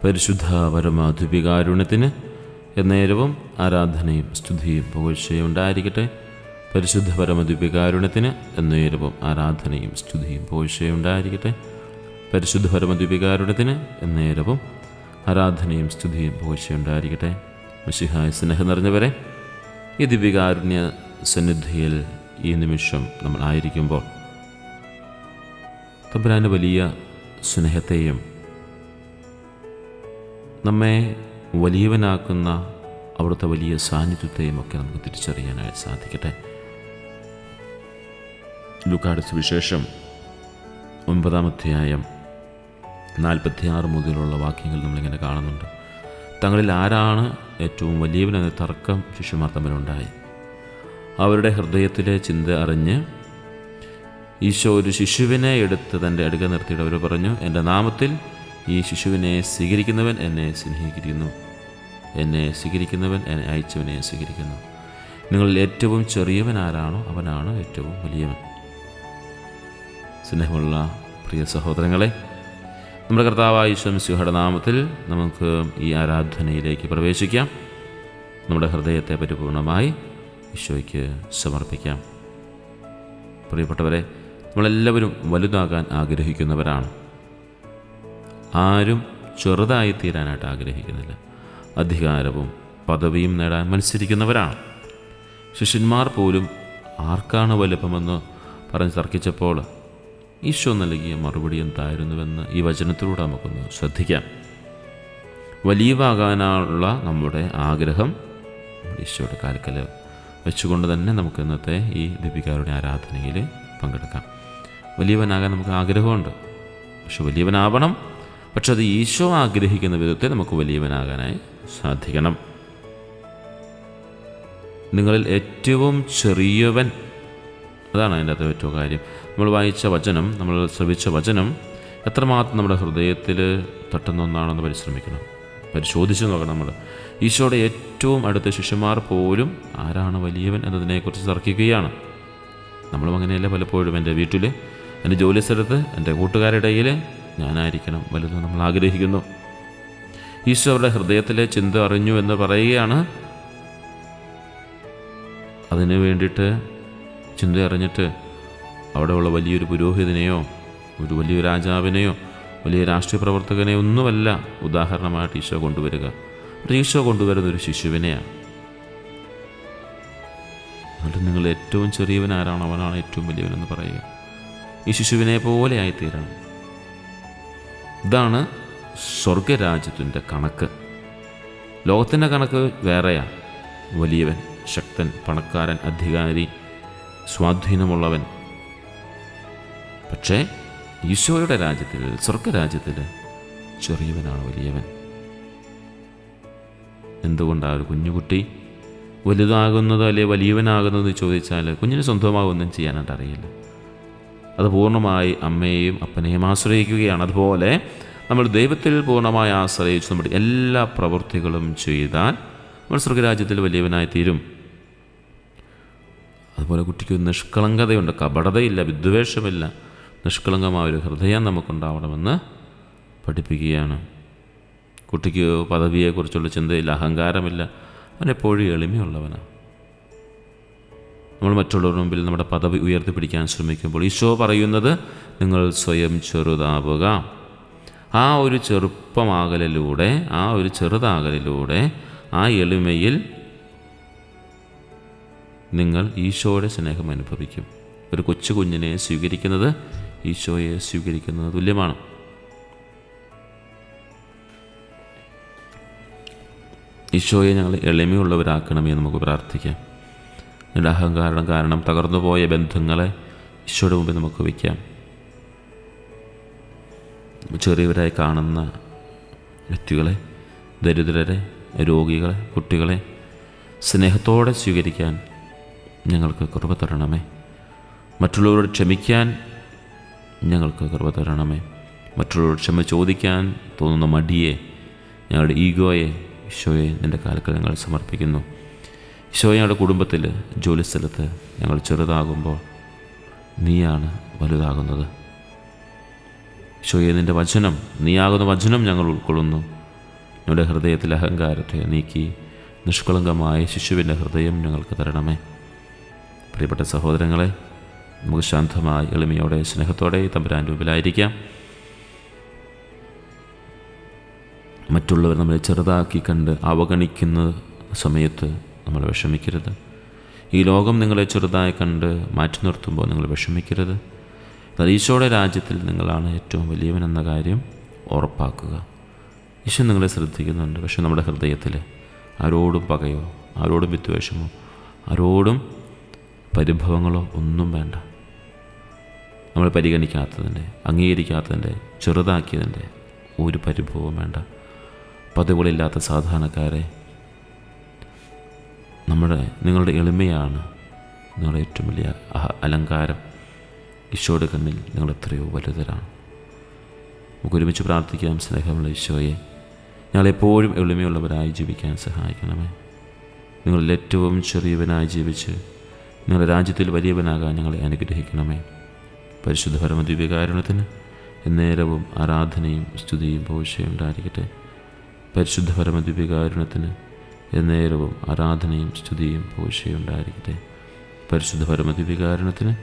പരിശുദ്ധ പരമാധിപികാരുണ്യത്തിന് എന്നേരവും ആരാധനയും സ്തുതിയും പുകഴ്ചയും ഉണ്ടായിരിക്കട്ടെ. പരിശുദ്ധ പരമദ്വീപികാരുണ്യത്തിന് എന്നേരവും ആരാധനയും സ്തുതിയും പുകഴ്ചയും ഉണ്ടായിരിക്കട്ടെ. പരിശുദ്ധ പരമദ്വീപികാരുണ്യത്തിന് എന്നേരവും ആരാധനയും സ്തുതിയും പുകഴ്ചയും ഉണ്ടായിരിക്കട്ടെ. മിശിഹായ സ്നേഹം നിറഞ്ഞവരെ, ഈ ദിവ്യകാരുണ്യ സന്നിധിയിൽ ഈ നിമിഷം നമ്മൾ ആയിരിക്കുമ്പോൾ തമ്പുരാൻ്റെ വലിയ സ്നേഹത്തെയും നമ്മെ വലിയവനാക്കുന്ന അവിടുത്തെ വലിയ സാന്നിധ്യത്തെയും ഒക്കെ നമുക്ക് തിരിച്ചറിയാനായി സാധിക്കട്ടെ. ലൂക്കായുടെ സുവിശേഷം 9-ാം അധ്യായം 46 മുതലുള്ള വാക്യങ്ങൾ നമ്മളിങ്ങനെ കാണുന്നുണ്ട്. തങ്ങളിൽ ആരാണ് ഏറ്റവും വലിയവനെന്ന തർക്കം ശിഷ്യന്മാർ തമ്മിലുണ്ടായി. അവരുടെ ഹൃദയത്തിലെ ചിന്ത അറിഞ്ഞ് ഈശോ ഒരു ശിശുവിനെ എടുത്ത് തൻ്റെ അടുക്ക നിർത്തിയിട്ട് അവർ പറഞ്ഞു, എൻ്റെ നാമത്തിൽ ഈ ശിശുവിനെ സ്വീകരിക്കുന്നവൻ എന്നെ സ്നേഹിക്കുന്നു, എന്നെ സ്വീകരിക്കുന്നവൻ എന്നെ അയച്ചവനെ സ്വീകരിക്കുന്നു. നിങ്ങളിൽ ഏറ്റവും ചെറിയവൻ ആരാണോ അവനാണ് ഏറ്റവും വലിയവൻ. സ്നേഹമുള്ള പ്രിയ സഹോദരങ്ങളെ, നമ്മുടെ കർത്താവായ ഈശോ മിശിഹായുടെ നാമത്തിൽ നമുക്ക് ഈ ആരാധനയിലേക്ക് പ്രവേശിക്കാം. നമ്മുടെ ഹൃദയത്തെ പരിപൂർണമായി ഈശോയ്ക്ക് സമർപ്പിക്കാം. പ്രിയപ്പെട്ടവരെ, നമ്മളെല്ലാവരും വലുതാകാൻ ആഗ്രഹിക്കുന്നവരാണ്. ആരും ചെറുതായി തീരാനായിട്ട് ആഗ്രഹിക്കുന്നില്ല. അധികാരവും പദവിയും നേടാൻ മത്സരിക്കുന്നവരാണ്. ശിഷ്യന്മാർ പോലും ആർക്കാണ് വലുപ്പമെന്ന് പറഞ്ഞ് തർക്കിച്ചപ്പോൾ ഈശോ നൽകിയ മറുപടി എന്തായിരുന്നുവെന്ന് ഈ വചനത്തിലൂടെ നമുക്കൊന്ന് ശ്രദ്ധിക്കാം. വലിയവാകാനുള്ള നമ്മുടെ ആഗ്രഹം ഈശോയുടെ കാൽക്കൽ വെച്ചുകൊണ്ട് തന്നെ നമുക്ക് ഇന്നത്തെ ഈ ദീപികാരുടെ ആരാധനയിൽ പങ്കെടുക്കാം. വലിയവനാകാൻ നമുക്ക് ആഗ്രഹമുണ്ട്, പക്ഷെ വലിയവനാവണം. പക്ഷെ അത് ഈശോ ആഗ്രഹിക്കുന്ന വിധത്തിൽ നമുക്ക് വലിയവനാകാനായി സാധിക്കണം. നിങ്ങളിൽ ഏറ്റവും ചെറിയവൻ, അതാണ് അതിൻ്റെ അകത്ത് ഏറ്റവും കാര്യം. നമ്മൾ വായിച്ച വചനം, നമ്മൾ ശ്രവിച്ച വചനം എത്രമാത്രം നമ്മുടെ ഹൃദയത്തിൽ തട്ടുന്ന ഒന്നാണെന്ന് പരിശോധിച്ച് നോക്കണം. നമ്മൾ ഈശോയുടെ ഏറ്റവും അടുത്ത ശിഷ്യന്മാർ പോലും ആരാണ് വലിയവൻ എന്നതിനെക്കുറിച്ച് തർക്കിക്കുകയാണ്. നമ്മളും അങ്ങനെയല്ല പലപ്പോഴും. എൻ്റെ വീട്ടിൽ, എൻ്റെ ജോലി സ്ഥലത്ത്, എൻ്റെ കൂട്ടുകാരുടെ ഇടയിൽ ഞാനായിരിക്കണം വലുത് നമ്മൾ ആഗ്രഹിക്കുന്നു. ഈശോ അവരുടെ ഹൃദയത്തിലെ ചിന്ത അറിഞ്ഞു എന്ന് പറയുകയാണ്. അതിനു വേണ്ടിയിട്ട് ചിന്ത അറിഞ്ഞിട്ട് അവിടെയുള്ള വലിയൊരു പുരോഹിതനെയോ ഒരു വലിയ രാജാവിനെയോ വലിയ രാഷ്ട്രീയ പ്രവർത്തകനെയോ ഒന്നുമല്ല ഉദാഹരണമായിട്ട് ഈശോ കൊണ്ടുവരിക. ഈശോ കൊണ്ടുവരുന്ന ഒരു ശിശുവിനെയാണ്. എന്നിട്ട് നിങ്ങൾ ഏറ്റവും ചെറിയവൻ ആരാണ് അവനാണ് ഏറ്റവും വലിയവനെന്ന് പറയുക. ഈ ശിശുവിനെ പോലെ ആയിത്തീരണം. ഇതാണ് സ്വർഗരാജ്യത്തിൻ്റെ കണക്ക്. ലോകത്തിൻ്റെ കണക്ക് വേറെയാണ്. വലിയവൻ, ശക്തൻ, പണക്കാരൻ, അധികാരി, സ്വാധീനമുള്ളവൻ. പക്ഷേ ഈശോയുടെ രാജ്യത്തിൽ, സ്വർഗരാജ്യത്തിൽ ചെറിയവനാണ് വലിയവൻ. എന്തുകൊണ്ടാണ് ഒരു കുഞ്ഞുകുട്ടി വലുതാകുന്നത് അല്ലെ വലിയവനാകുന്നത് ചോദിച്ചാൽ കുഞ്ഞിന് സ്വന്തമാകൊന്നും ചെയ്യാനായിട്ട് അറിയില്ല. അത് പൂർണ്ണമായി അമ്മയെയും അപ്പനെയും ആശ്രയിക്കുകയാണ്. അതുപോലെ നമ്മൾ ദൈവത്തിൽ പൂർണ്ണമായി ആശ്രയിച്ച് നമ്മുടെ എല്ലാ പ്രവൃത്തികളും ചെയ്താൽ നമ്മൾ സ്വർഗരാജ്യത്തിൽ വലിയവനായി തീരും. അതുപോലെ കുട്ടിക്ക് നിഷ്കളങ്കതയുണ്ട്, കപടതയില്ല, വിദ്വേഷമില്ല. നിഷ്കളങ്കമായ ഒരു ഹൃദയം നമുക്കുണ്ടാവണമെന്ന് പഠിപ്പിക്കുകയാണ്. കുട്ടിക്ക് പദവിയെക്കുറിച്ചുള്ള ചിന്തയില്ല, അഹങ്കാരമില്ല. അവനെപ്പോഴും എളിമയുള്ളവനാണ്. നമ്മൾ മറ്റുള്ളവരുടെ മുമ്പിൽ നമ്മുടെ പദവി ഉയർത്തിപ്പിടിക്കാൻ ശ്രമിക്കുമ്പോൾ ഈശോ പറയുന്നത് നിങ്ങൾ സ്വയം ചെറുതാവുക. ആ ഒരു ചെറുപ്പമാകലിലൂടെ, ആ ഒരു ചെറുതാകലിലൂടെ, ആ എളിമയിൽ നിങ്ങൾ ഈശോയുടെ സ്നേഹം അനുഭവിക്കും. ഒരു കൊച്ചു കുഞ്ഞിനെ സ്വീകരിക്കുന്നത് ഈശോയെ സ്വീകരിക്കുന്നത് തുല്യമാണ്. ഈശോയെ ഞങ്ങൾ എളിമയുള്ളവരാക്കണമേ നമുക്ക് പ്രാർത്ഥിക്കാം. എൻ്റെ അഹങ്കാരം കാരണം തകർന്നുപോയ ബന്ധങ്ങളെ ഈശോയുടെ മുമ്പിൽ നമുക്ക് വയ്ക്കാം. ചെറിയവരായി കാണുന്ന വ്യക്തികളെ, ദരിദ്രരെ, രോഗികളെ, കുട്ടികളെ സ്നേഹത്തോടെ സ്വീകരിക്കാൻ ഞങ്ങൾക്ക് കൃപ തരണമേ. മറ്റുള്ളവരോട് ക്ഷമിക്കാൻ ഞങ്ങൾക്ക് കൃപ തരണമേ. മറ്റുള്ളവരോട് ക്ഷമ ചോദിക്കാൻ തോന്നുന്ന മടിയെ, ഞങ്ങളുടെ ഈഗോയെ ഈശോയെ നിൻ്റെ കാൽക്കൽ ഞങ്ങൾ സമർപ്പിക്കുന്നു. ഈശോയെ ഞങ്ങളുടെ കുടുംബത്തിൽ, ജോലിസ്ഥലത്ത് ഞങ്ങൾ ചെറുതാകുമ്പോൾ നീയാണ് വലുതാകുന്നത്. ഈശോയെ നിൻ്റെ വചനം, നീയാകുന്ന വചനം ഞങ്ങൾ ഉൾക്കൊള്ളുന്നു. ഞങ്ങളുടെ ഹൃദയത്തിലെ അഹങ്കാരത്തെ നീക്കി നിഷ്കളങ്കമായ ശിശുവിൻ്റെ ഹൃദയം ഞങ്ങൾക്ക് തരണമേ. പ്രിയപ്പെട്ട സഹോദരങ്ങളെ, നമുക്ക് ശാന്തമായി എളിമയോടെ സ്നേഹത്തോടെ തമ്പുരാൻ്റെ മുമ്പിലായിരിക്കാം. മറ്റുള്ളവർ നമ്മളെ ചെറുതാക്കി കണ്ട് അവഗണിക്കുന്ന സമയത്ത് നമ്മൾ വിഷമിക്കരുത്. ഈ ലോകം നിങ്ങളെ ചെറുതായി കണ്ട് മാറ്റി നിർത്തുമ്പോൾ നിങ്ങൾ വിഷമിക്കരുത്. എന്നാൽ ഈശോയുടെ രാജ്യത്തിൽ നിങ്ങളാണ് ഏറ്റവും വലിയവനെന്ന കാര്യം ഉറപ്പാക്കുക. ഈശോ നിങ്ങളെ ശ്രദ്ധിക്കുന്നുണ്ട്. പക്ഷെ നമ്മുടെ ഹൃദയത്തിൽ ആരോടും പകയോ, ആരോടും വിദ്വേഷമോ, ആരോടും പരിഭവങ്ങളോ ഒന്നും വേണ്ട. നമ്മൾ പരിഗണിക്കാത്തതിൻ്റെ, അംഗീകരിക്കാത്തതിൻ്റെ, ചെറുതാക്കിയതിൻ്റെ ഒരു പരിഭവവും വേണ്ട. പതിവുകളില്ലാത്ത സാധാരണക്കാരെ, നിങ്ങളുടെ എളിമയാണ് നിങ്ങളുടെ ഏറ്റവും വലിയ അലങ്കാരം. ഈശോയുടെ കണ്ണിൽ നിങ്ങൾ എത്രയോ വലുതരാണ്. നമുക്ക് ഒരുമിച്ച് പ്രാർത്ഥിക്കാം. സ്നേഹമുള്ള ഈശോയെ, ഞങ്ങളെപ്പോഴും എളിമയുള്ളവരായി ജീവിക്കാൻ സഹായിക്കണമേ. നിങ്ങളിൽ ഏറ്റവും ചെറിയവനായി ജീവിച്ച് നിങ്ങളുടെ രാജ്യത്തിൽ വലിയവനാകാൻ ഞങ്ങളെ അനുഗ്രഹിക്കണമേ. പരിശുദ്ധ പരമദിവ്യകാരുണ്യത്തിന് എന്നേരവും ആരാധനയും സ്തുതിയും പുകഴ്ചയും ഉണ്ടായിരിക്കട്ടെ. പരിശുദ്ധ പരമദിവ്യകാരുണ്യത്തിന് എന്നേരവും ആരാധനയും സ്തുതിയും പുകഴ്ചയും ഉണ്ടായിരിക്കട്ടെ. പരിശുദ്ധ പരമദിവ്യകാരുണ്യത്തിന്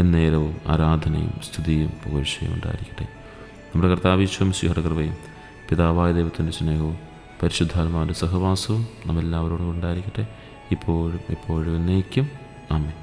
എന്നേരവും ആരാധനയും സ്തുതിയും പുകഴ്ചയും ഉണ്ടായിരിക്കട്ടെ. നമ്മുടെ കർത്താവ് ഈശോ മിശിഹായുടെ കൃപയും പിതാവായ ദൈവത്തിൻ്റെ സ്നേഹവും പരിശുദ്ധാത്മാവിൻ്റെ സഹവാസവും നമ്മെല്ലാവരോടും ഉണ്ടായിരിക്കട്ടെ, ഇപ്പോഴും എപ്പോഴും എന്നേക്കും. ആമേൻ.